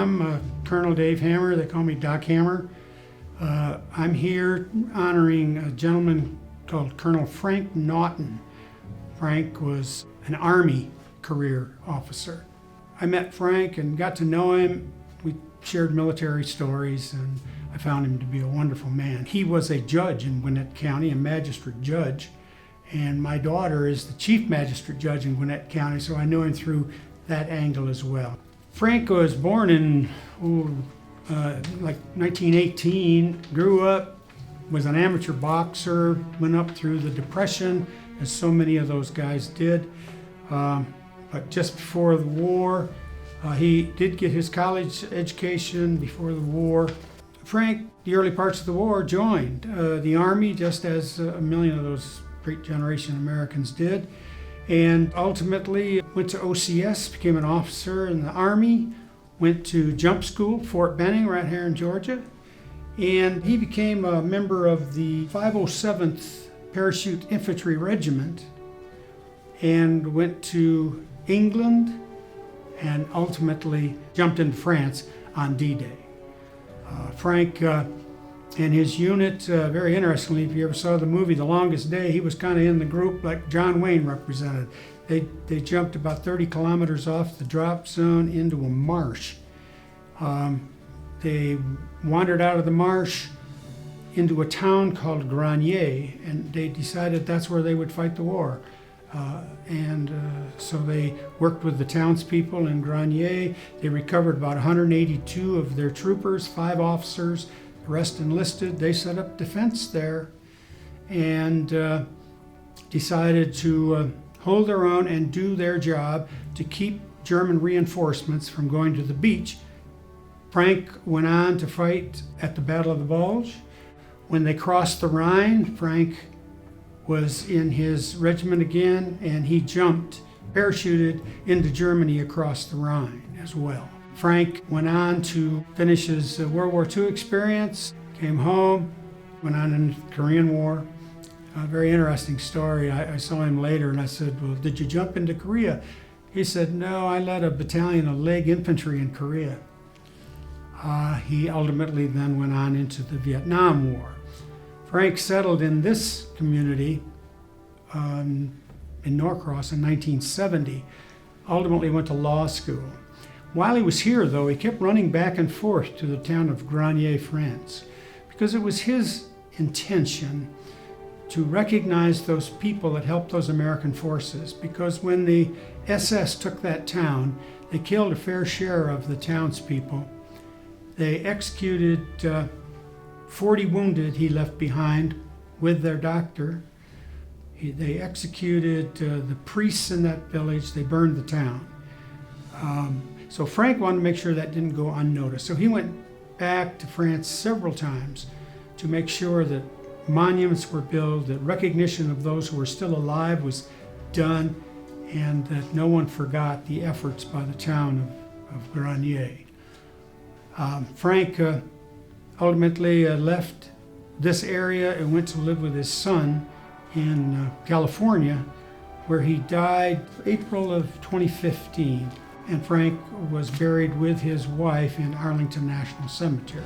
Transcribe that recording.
I'm Colonel Dave Hammer. They call me Doc Hammer. I'm here honoring a gentleman called Colonel Frank Naughton. Frank was an Army career officer. I met Frank and got to know him. We shared military stories, and I found him to be a wonderful man. He was a judge in Gwinnett County, a magistrate judge, and my daughter is the chief magistrate judge in Gwinnett County, so I knew him through that angle as well. Frank was born in like 1918, grew up, was an amateur boxer, went up through the Depression, as so many of those guys did. But just before the war, he did get his college education before the war. Frank, the early parts of the war, joined the Army, just as a million of those great generation Americans did, and ultimately went to OCS, became an officer in the Army, went to jump school, Fort Benning, right here in Georgia, and he became a member of the 507th Parachute Infantry Regiment and went to England and ultimately jumped into France on D-Day. Frank and his unit, very interestingly, if you ever saw the movie The Longest Day, he was kind of in the group like John Wayne represented. They jumped about 30 kilometers off the drop zone into a marsh. They wandered out of the marsh into a town called Grenier, and they decided that's where they would fight the war. So they worked with the townspeople in Grenier. They recovered about 182 of their troopers, 5 officers, the rest enlisted. They set up defense there and decided to hold their own and do their job to keep German reinforcements from going to the beach. Frank went on to fight at the Battle of the Bulge. When they crossed the Rhine, Frank was in his regiment again, and he jumped, parachuted into Germany across the Rhine as well. Frank went on to finish his World War II experience, came home, went on in the Korean War. A very interesting story. I saw him later and I said, well, did you jump into Korea? He said, no, I led a battalion of leg infantry in Korea. He ultimately then went on into the Vietnam War. Frank settled in this community in Norcross in 1970, ultimately went to law school. While he was here, though, he kept running back and forth to the town of Grenier, France, because it was his intention to recognize those people that helped those American forces, because when the SS took that town, they killed a fair share of the townspeople. They executed 40 wounded he left behind with their doctor. They executed the priests in that village. They burned the town. So Frank wanted to make sure that didn't go unnoticed. So he went back to France several times to make sure that monuments were built, that recognition of those who were still alive was done, and that no one forgot the efforts by the town of Grenier. Frank ultimately left this area and went to live with his son in California, where he died April of 2015. And Frank was buried with his wife in Arlington National Cemetery.